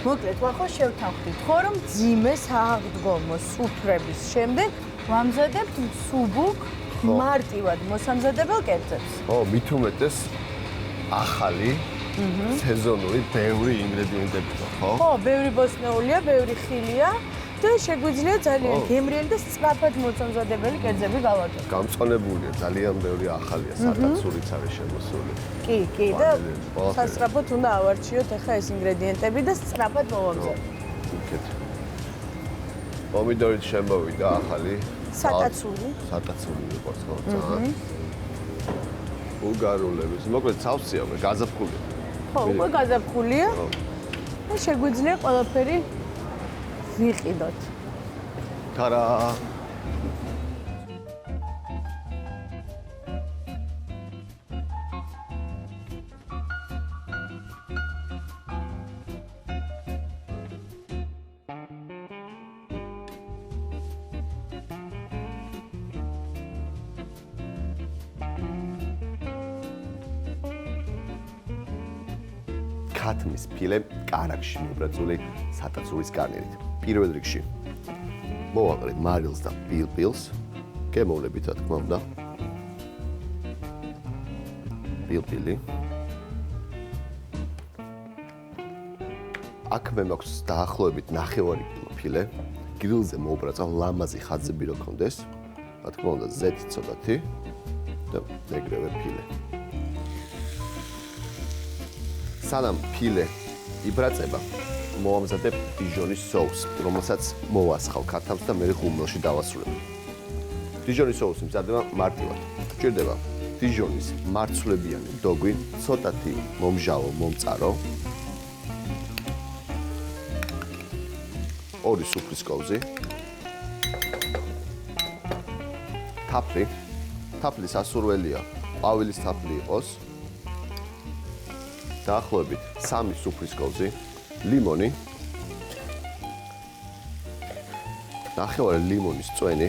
მოკლედ, ახლა შევთანხმდით, ხო რომ ძიმე სააღდგომო სუფრების შემდეგ ვამზადებთ მსუბუქ მარტივად მოსამზადებელ კერძებს. ო, მით უმეტეს ახალი სეზონური ბევრი ინგრედიენტები აქვს, ხო? ხო, ბევრი ბოსტნეულია, ბევრი ხილია და შეგვიძლია ძალიან გემრიელი და სწრაფად მოსამზადებელი კერძები გავაკეთოთ. გამწონებულია, ძალიან ბევრი ახალია, სატაცურიც არის შემოსული. კი, და სასწრაფოდ უნდა ავარჩიოთ ახლა ეს ინგრედიენტები და სწრაფად მოვამზადოთ. უკეთ. პომიდორით შემოვიდა ახალი. სატაცური იყოს, ხო? ძალიან. უგარულების, მოკლედ სავსეა, გაზაფხულია. ხო, უკვე გაზაფხულია. და შეგვიძლია ყველაფერი ვიყიდოთ. ტარა! ქათმის ფილე კარაქში მობრაწული სატაცურის გარნირით. პირველ რიგში მოვაყრეთ მარილს და პილპილს, გემოვნებით რა თქმა უნდა. პილპილი. აქ მე მაქვს დაახლოებით 9 კილო ფილე. გრილზე მოვბრაწავ ლამაზი ხაზები რო კონდეს. რა თქმა უნდა ზეთი ცოტათი და ეგრევე ფილე. სანამ ფილე იბრაწება, მოვამზადებ დიჟონის соуს, რომელსაც მოვასხავ ქათამს და მე ღუმელში დავასრულებ. დიჟონის соуსი მზადდება მარტივად. გჭირდება დიჟონის მარცვლებიანი დოგვი, ცოტათი მომჟავო, მომწარო. 2 სუფრის კოვზი. თაფლი. თაფლის ასურველია, ყვავილის თაფლი იყოს. დაახლოებით 3 სუფრის კოვზი, ლიმონი, ნახევარი ლიმონის წვენი,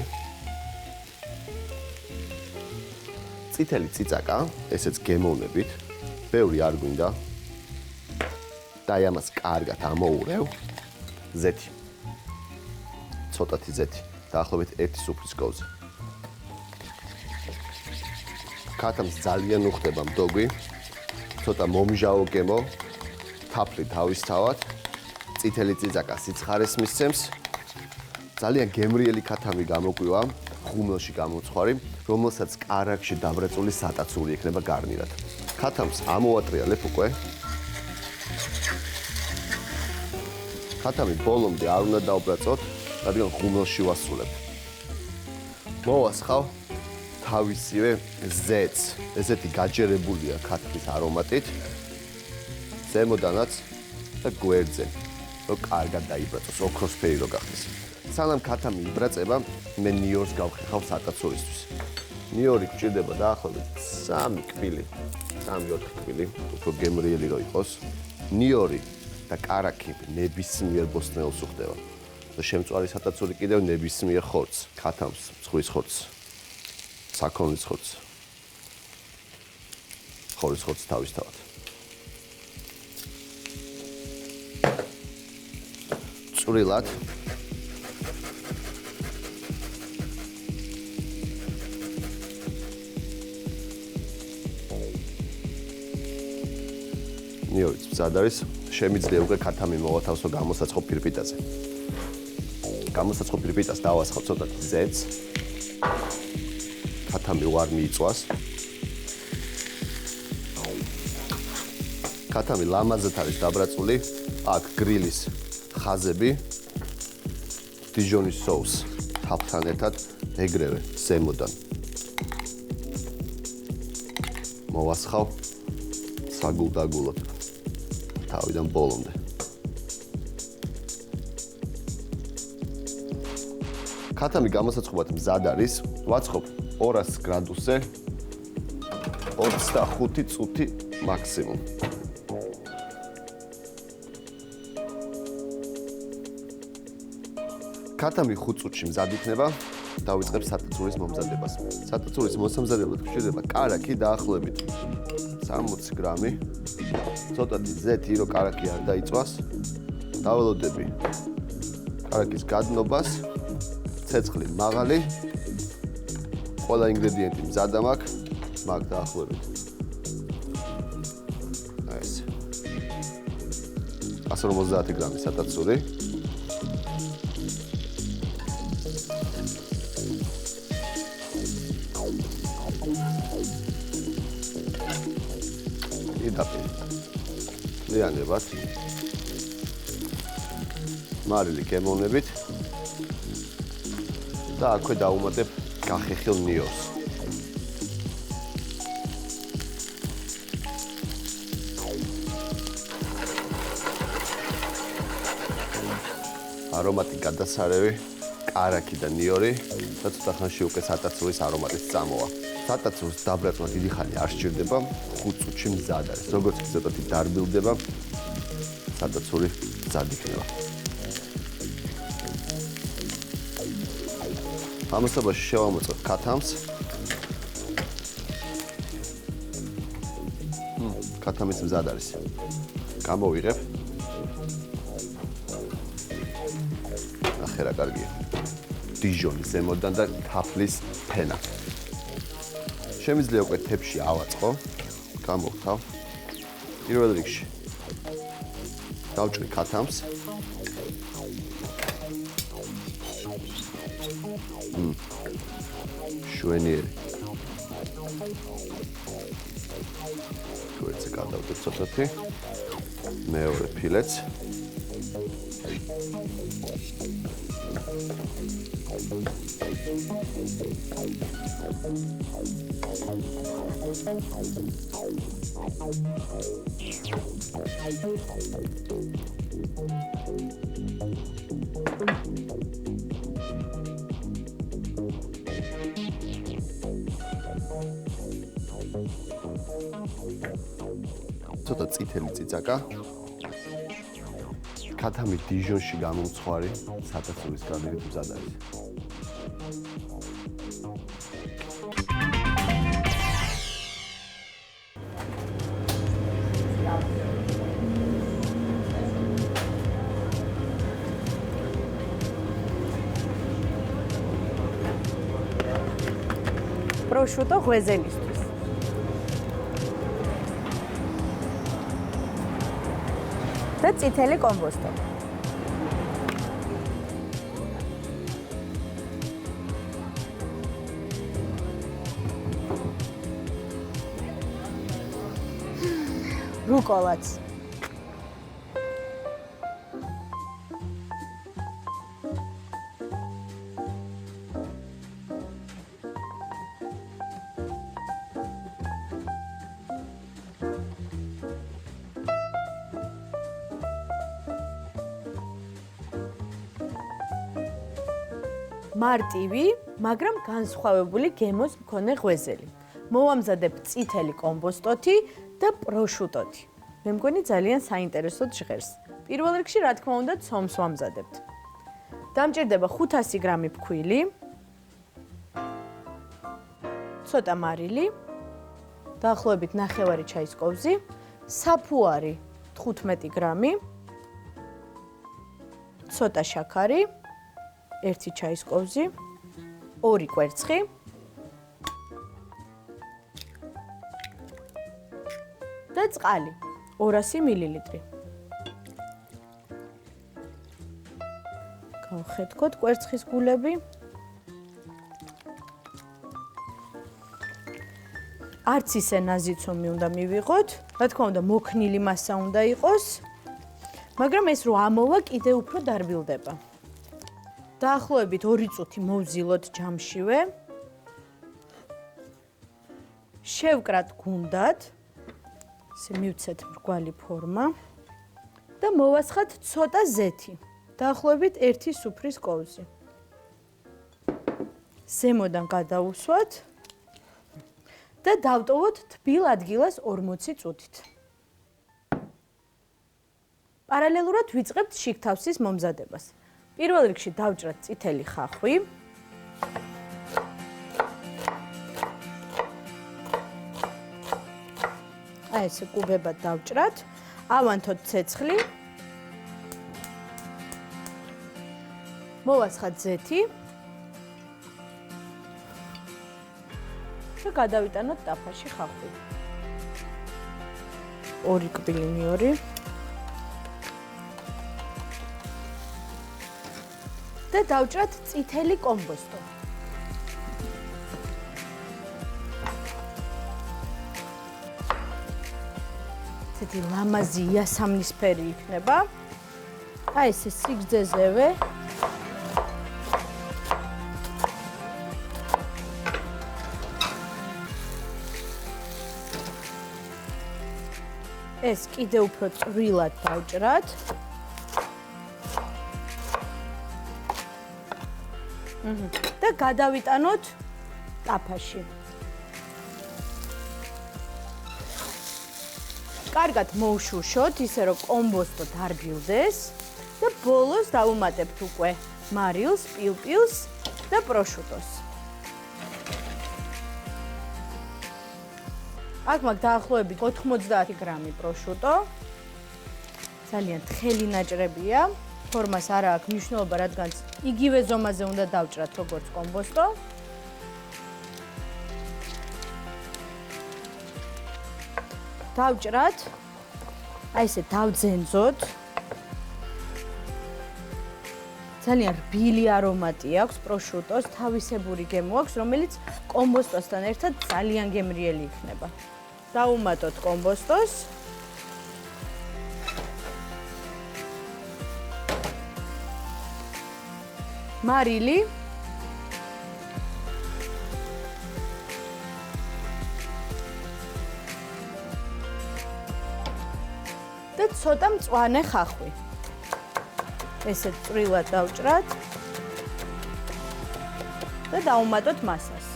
წითელი ციცაკა, ესეც გემოვნებით, ბევრი არ გვინდა და ამას კარგად ამოურევ, ზეთი, ცოტათი ზეთი, დაახლოებით 1 სუფრის კოვზი. ქათამს ძალიან უხდება მდოგვი. ცოტა მომჟავო გემო, თაფლი თავისთავად, წითელი ციცაკა სიცხარეს მისცემს. ძალიან გემრიელი ქათამი გამოგვივა, ღუმელში გამოცხვარი, რომელსაც კარაქში დაბრაწული სატაცური ექნება გარნირად. ქათამს ამოვატრიალებ უკვე. ქათამი ბოლომდე არ უნდა დავბრაწოთ, რადგან ღუმელში ვასრულებ. მოვასხავ თავისივე ზეთს, ესეთი გაჯერებულია ქათმის არომატით, ზემოდანაც და გვერდზე, რომ კარგად დაიბრაწოს, ოქროსფერი რო გახდეს. სანამ ქათამი იბრაწება, მე ნიორს გავხეხავ სატაცურისთვის. ნიორი გჭირდება დაახლოებით 3 კბილი, 3-4 კბილი, უფრო გემრიელი რო იყოს. ნიორი და კარაქი ნებისმიერ ბოსტნეულს უხდება. და შემწვარი სატაცური კიდევ ნებისმიერ ხორცს, ქათამს, მცხრის ხორცს. საქონლის ხორცს. ხორის ხორცს თავისთავად. წვრილად ნიორიც მზად არის, შემიძლია უკვე ქათამი მოვათავსო გამოსაცხო პირპიტაზე. გამოსაცხო პირპიტას დავასხავ ცოტათი ზეთს. ქათამი უარ მიიწვას. ქათამი ლამაზად არის დაბრაწული. აქ გრილის ხაზები, დიჟონის соуს თაფლთან ერთად ეგრევე ზემოდან. მოვასხავ საგულდაგულოდ თავიდან ბოლომდე. ქათამი გამოსაცხობად მზად არის, ვაცხობ 200 გრადუსზე 25 წუთი მაქსიმუმ. ქათამი 5 წუთში მზად იქნება, დავიწყებ სატაცურის მომზადებას. სატაცურის მოსამზადებლად გვჭირდება კარაქი დაახლოებით 60 გრამი. ცოტათი ზეთი, რომ კარაქი არ დაიწვას. დაველოდები კარაქის გადნობას, ცეცხლი მაღალი. ყველა ინგრედიენტი მზადა მაქვს დაახლოებით. ეს 150 გრამი სატაცური. იდაპი. ლიანებად. მარილი გემოვნებით. და აქვე დავუმატებ გახეხილ ნიორს. არომატი გადასარევი, კარაქი და ნიორი და ცოტა ხანში უკვე სატაცურის არომატიც წამოვა. სატაცურს დაბრაწვა დიდი ხანი არ სჭირდება, 5 წუთში მზად არის. როგორც კი ცოტათი დარბილდება, სატაცური მზად იქნება. ამასობაში შევამოწევ ქათამს. ქათამიც მზად არის. გამოვიღებ. ახლა რა კარგია. დიჟონის ზემოდან და თაფლის ფენა. შემიძლია უკვე თებში ავაწყო. გამოვთავ. პირველ რიგში დავჭრი ქათამს. შვენიერი. გვერდზე გადავდებ ცოტათი. მეორე ფილეც. ცოტა წითელი წიწაკა. ქათამი დიჟონში გამომცხვარი სატაცურის კარგად მზად არის. პროშუტო ღვეზელისთვის. და წითელი კომბოსტო. რუკოლაც. მარტივი, მაგრამ განსხვავებული გემოს მქონე ღვეზელი. მოვამზადებ წითელი კომბოსტოთი და პროშუტოთი. მე მგონი ძალიან საინტერესოდ ჟღერს. პირველ რიგში, რა თქმა უნდა, ცომს ვამზადებთ. დამჭირდება 500 გრამი ფქვილი, ცოტა მარილი, დაახლოებით ნახევარი ჩაის კოვზი, საფუარი 15 გრამი, ცოტა შაქარი, 1 ჩაის კოვზი, 2 კვერცხი, და წყალი 200 მილილიტრი. გავხედქოთ კვერცხის გულები. არც ისე ნაზიცომი უნდა მივიღოთ, რა თქმა უნდა მოქნილი მასა უნდა იყოს, მაგრამ ეს რო ამოვა კიდე უფრო დარბილდება. დაახლოებით 2 წუთი მოვზილოთ ჯამშივე. შევკრათ გუნდად. ესე მივცეთ მრგვალი ფორმა და მოვასხათ ცოტა ზეთი. დაახლოებით 1 სუფრის კოვზი. ზემოდან გადავუსვათ და დავტოვოთ თბილ ადგილას 40 წუთით. პარალელურად ვიწყებთ შიგთავსის მომზადებას. პირველ რიგში დავჭრათ წითელი ხახვი. აი ესე კუბებად დავჭრათ. ავანთოთ ცეცხლი. მოვასხათ ზეთი. და გადავიტანოთ ტაფაში ხახვი. 2 კბილინი 2. და დავჭრათ წითელი კომბოსტო. ესეთი ლამაზი იასამნისფერი იქნება. აი ესე სიგრძეზევე. ეს კიდე უფრო წვრილად დავჭრათ. და გადავიტანოთ ტაფაში. კარგად მოვშუშოთ, ისე რომ კომბოსტო დარბილდეს და ბოლოს დავუმატებთ უკვე მარილს, პილპილს და პროშუტოს. აქ მაქვს დაახლოებით 90 გრამი პროშუტო. ძალიან თხელი ნაჭრებია. ფორმას არ აქვს მნიშვნელობა, რადგან იგივე ზომაზე უნდა დავჭრათ როგორც კომბოსტო. დავჭრათ. აი ესე დავძენძოთ. ძალიან რბილი არომატი აქვს პროშუტოს, თავისებური გემო აქვს, რომელიც კომბოსტოსთან ერთად ძალიან გემრიელი იქნება. დავუმატოთ კომბოსტოს. მარილი. და ცოტა მწვანე ხახვი. ესეთ წვრილად დავჭრათ და დავუმატოთ მასას.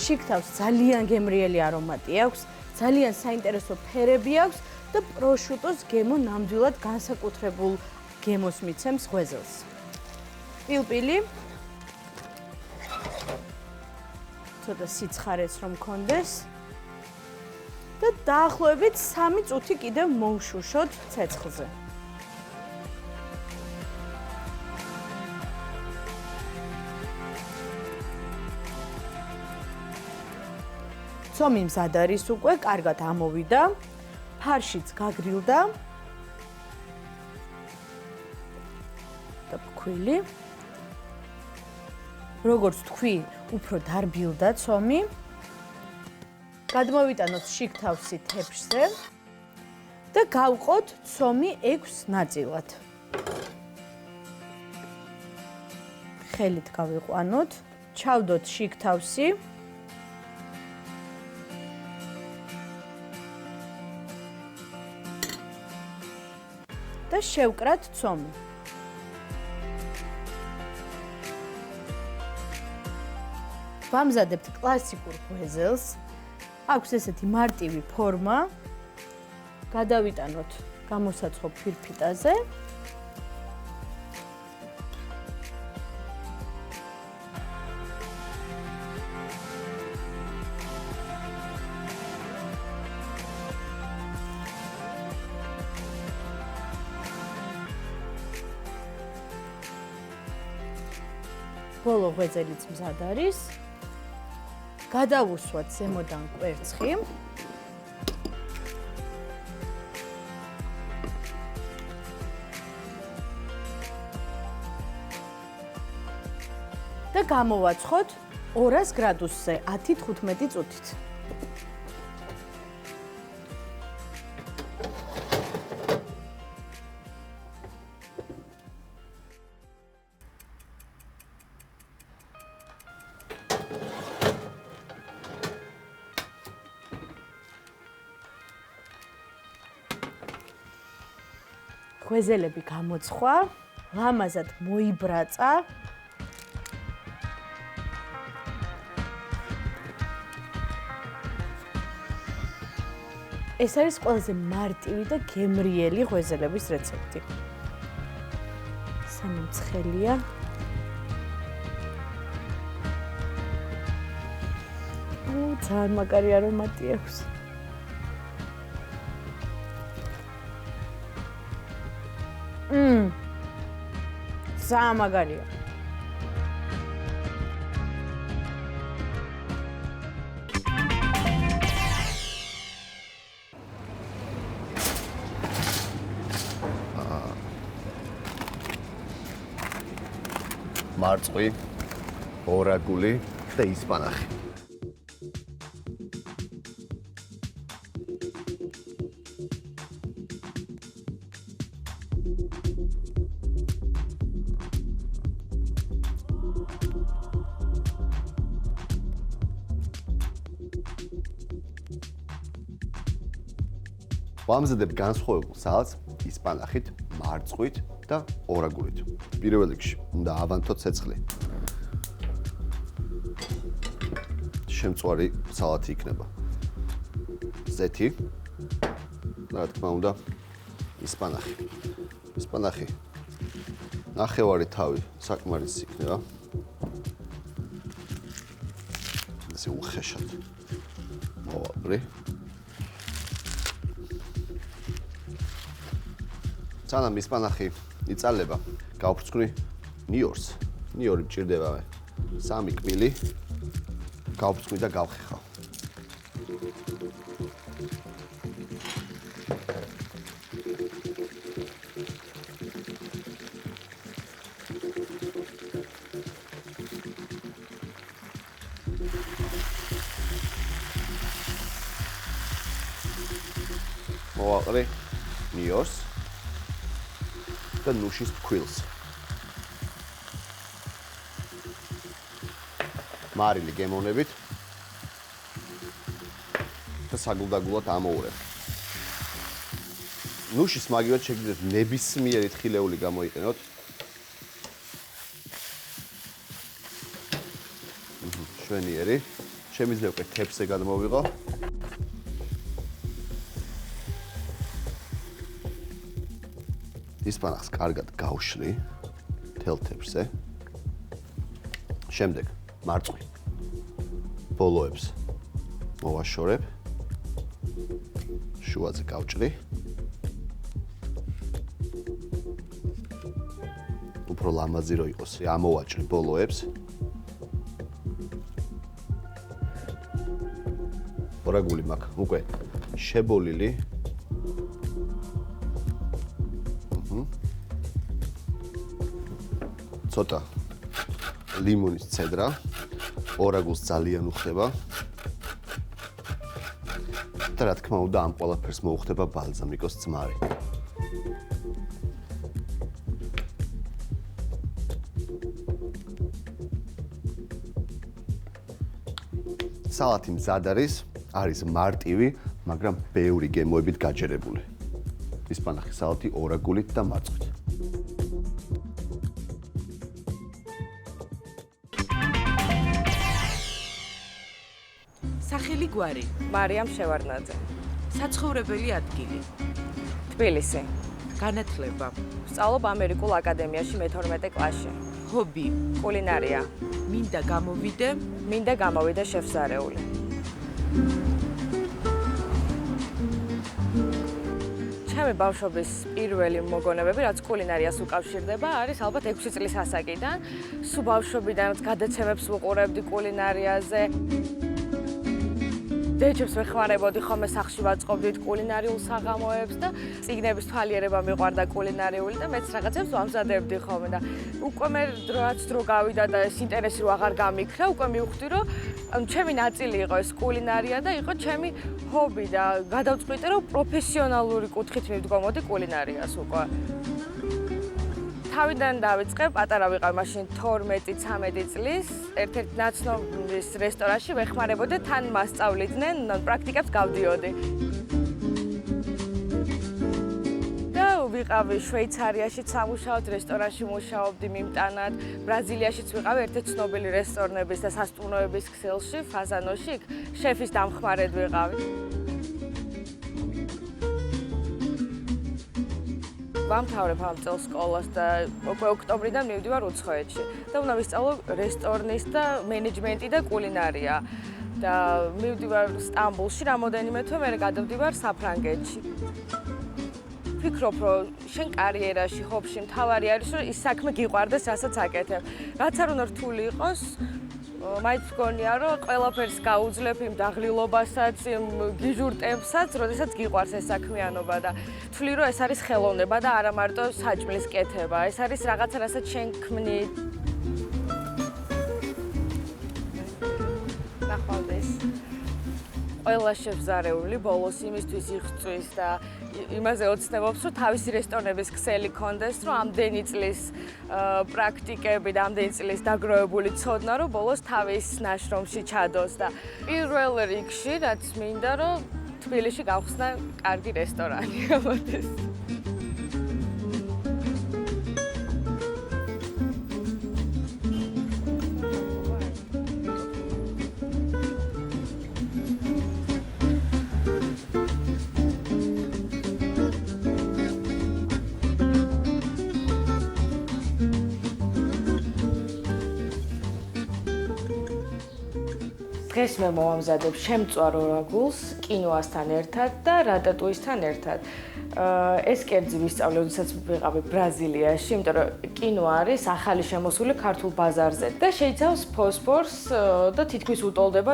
შიგთავს ძალიან გემრიელი არომატი აქვს, ძალიან საინტერესო ფერები აქვს და პროშუტოს გემო ნამდვილად განსაკუთრებულ გემოს მიცემს ღვეზელს. პილპილი. ცოტა სიცხარეც რომ მქონდეს. და დაახლოებით 3 წუთი კიდევ მოვშუშოთ ცეცხლზე. ცომი მზად არის უკვე, კარგად ამოვიდა. ფარშიც გაგრილდა. და ფქვილი. როგორც თქვი, უფრო დარბილდა ცომი. გადმოვიტანოთ შიგთავსი თეფშზე და გავყოთ ცომი 6 ნაწილად. ხელით გავიყვანოთ, ჩავდოთ შიგთავსი. და შევკრათ ცომი. ვამზადებთ კლასიკურ ღვეზელს. აქვს ესეთი მარტივი ფორმა. გადავიტანოთ გამოსაცხო ფირფიტაზე. ბოლო ღვეძელიც მზად არის. გადავუსვათ ზემოდან კვერცხი. და გამოვაცხოთ 200 გრადუსზე 10-15 წუთით. ღვეზელები გამოცხვა, ლამაზად მოიბრაცა. ეს არის ყველაზე მარტივი და გემრიელი ღვეზელების რეცეპტი. სამი მცხელია. ძალიან მაგარი არომატი აქვს. ძალიან მაგარია. მარწყვი, ორაგული და ისპანახი. ვამზადებ განსხვავებულ სალატს ისპანახით, მარწყვით და ორაგულით. პირველ რიგში უნდა ავანთო ცეცხლი. შემწვარი სალატი იქნება. ზეთი და რა თქმა უნდა ისპანახი. ისპანახი ნახევარი თავი საკმარისი იქნება. ესე უხეშად მოვაბრი. სანამ ისპანახი იწალება, გავფრთხვნი ნიორს. ნიორი მჭირდება მე. 3 კბილი გავფრთხვნი და გავხეხავ. მოვაყრე ნიორს და ნუშის ფქვილს. მარილი გემოვნებით და საგულდაგულად ამოურებ. ნუშის მაგივრად შეგიძლიათ ნებისმიერი თხილეული გამოიყენოთ. შვენიერი. შემიძლია უკვე თეფსზე გადმოვიღო. ისპანახს კარგად გავშლი თელ თეფსზე. შემდეგ მარწყვი ბოლოებს მოვაშორებ. შუაზე გავჭრი. უფრო ლამაზი რო იყოს, ამოვაჭრი ბოლოებს. ორაგული მაქვს უკვე შებოლილი. ცოტა ლიმონის ცედრა, ორაგულს ძალიან უხდება. და რა თქმა უნდა, ამ ყველაფერს მოუხდება ბალზამიკოს ძმარი. სალათი მზად არის მარტივი, მაგრამ ბევრი გემოებით გაჯერებული. ისპანახი სალათი ორაგულით და მარწყვით. სახელი გვარი, მარიამ შევარდნაძე. საცხოვრებელი ადგილი, თბილისი. განათლება, ვსწავლობ ამერიკულ აკადემიაში მე-12 კლასში. ჰობი, კულინარია. მინდა გამოვიდე, მინდა გამოვიდე შეფსარეული. ჩემი ბავშვობის პირველი მოგონებები, რაც კულინარიას უკავშირდება, არის ალბათ 6 წლის ასაკიდან. სულ ბავშვობიდანაც გადაცემებს ვუყურებდი კულინარიაზე. დეჩებს ვეხმარებოდი ხოლმე სახლში ვაწყობდით კულინარიულ საღამოებს და წიგნების თვალიერება მიყვარდა კულინარიული და მეც რაღაცებს ვამზადებდი ხოლმე და უკვე მე რაც დრო გავიდა და ეს ინტერესი რო აღარ გამიქრა, უკვე მივხვდი რომ ჩემი ნაწილი იყო ეს კულინარია და იყო ჩემი ჰობი და გადავწყვიტე რომ პროფესიონალური კუთხით მივდგომოდი კულინარიას უკვე. თავიდან დავიწყე, პატარა ვიყავ მაშინ 12-13 წლის, ერთ-ერთ ნაცნობის რესტორანში ვეხმარებოდი, თან მასწავლიდნენ, პრაქტიკებს გავდიოდი. და ვიყავი შვეიცარიაშიც სამუშაოდ, რესტორანში მუშაობდი მიმტანად, ბრაზილიაშიც ვიყავი ერთ-ერთ ცნობილი რესტორნების და სასტუმროების ქსელში, ფაზანოში, იქ შეფის დამხმარედ ვიყავი. ვამთავრებ ამ წელს სკოლას და უკვე ოქტომბრიდან მივდივარ უცხოეთში და უნდა ვისწავლო რესტორნის და მენეჯმენტი და კულინარია. და მივდივარ სტამბოლში რამოდენიმე თვე, მე გადავდივარ საფრანგეთში. ვფიქრობ, რომ შენ კარიერაში, ჰობში მთავარი არის, რომ ის საქმე გიყვარდეს, რასაც აკეთებ. რაც არ უნდა რთული იყოს, მაინც მგონია, რომ ყველაფერს გაუძლებ იმ დაღლილობასაც, იმ გიჟურ ტემპსაც, როდესაც გიყვარს ეს საქმიანობა და ვთვლი, რომ ეს არის ხელოვნება და არა მარტო საჭმლის კეთება. ეს არის რაღაცა, რასაც შენ ქმნი. ნახავდეს. ყველა შევზარეული ბოლოს იმისთვის იღწვის და იმაზე ოცნებობს, რომ თავისი რესტორნების ქსელი კონდეს, რომ ამდენი წლის პრაქტიკები და ამდენი წლის დაგროვებული ცოდნა, რომ ბოლოს თავის ნაშრომში ჩადოს და პირველ რიგში, რაც მინდა, რომ თბილისში გავხსნა კარგი რესტორანი. ამოდის. დღეს მე მოვამზადებ შემწვარ ორაგულს კინოასთან ერთად და რატატუისთან ერთად. ეს კერძი ვისწავლე, როდესაც ვიყავი ბრაზილიაში, იმიტომ რომ კინო არის ახალი შემოსული ქართულ ბაზარზე და შეიცავს ფოსფორს და თითქმის უტოლდება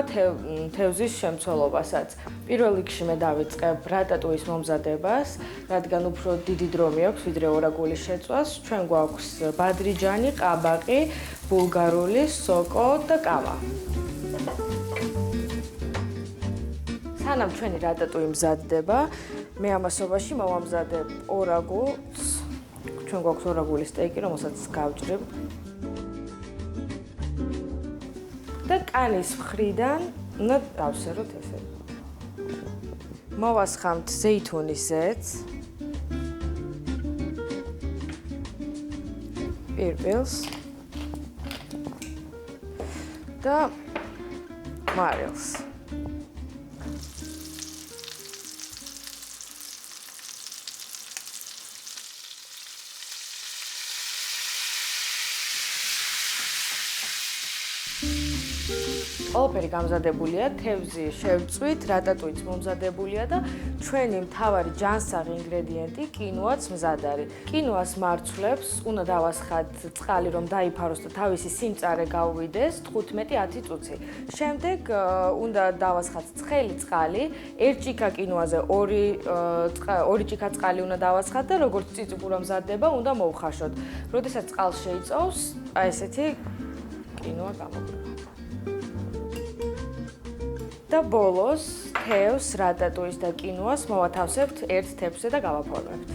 თევზის შემცველობასაც. პირველ რიგში მე დავიწყებ რატატუის მომზადებას, რადგან უფრო დიდი დრო მეაქვს ვიდრე ორაგულის შეწვას. ჩვენ გვაქვს ბადრიჯანი, ყაბაყი, ბულგარული, სოკო და კავა. სანამ ჩვენი რატატუი მზადდება, მე ამასობაში მოვამზადებ ორაგულს. ჩვენ გვაქვს ორაგულის სტეიკი, რომელსაც გავჭრებ. და კანის მხრიდან უნდა დავსეროთ ესე. მოვასხამთ ზეითუნის ზეთს. პირბილს. და მარილს. ყველაფერი გამზადებულია, თევზი შევწვით, რატატუიც მომზადებულია და ჩვენი მთავარი ჯანსაღი ინგრედიენტი კინოაც მზად არის. კინოას მარცვლებს უნდა დავასხათ წყალი, რომ დაიფაროს და თავისი სიმწარე გავვიდეს 15-10 წუთი. შემდეგ უნდა დავასხათ ცხელი წყალი, 1 ჭიქა კინოაზე 2 ჭიქა წყალი უნდა დავასხათ და როგორც წიწიფურა მზადდება, უნდა მოვხაშოთ. როდესაც წყალს შეიწოვს, აი ესეთი კინოა გამოგვიყვება. და ბოლოს თევზს, რატატუის და კინოას მოვათავსებთ ერთ თევზზე და გავაფორმებთ.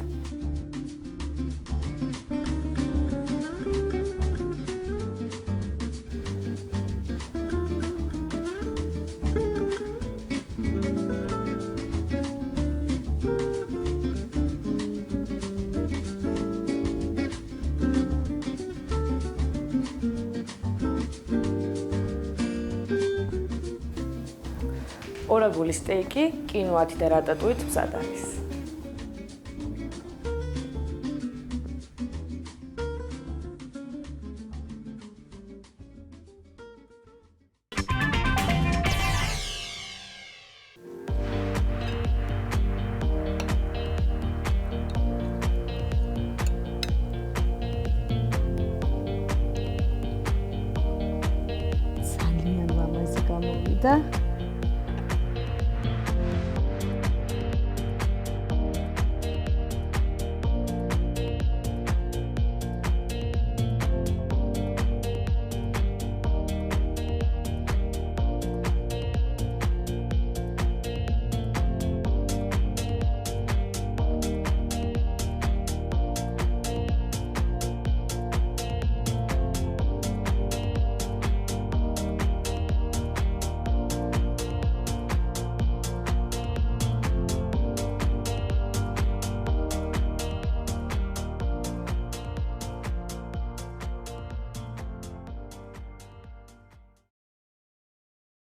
ორაგულის სტეიკი, კინოათი და რატატუით მზად არის. ძალიან ლამაზი გამოვიდა.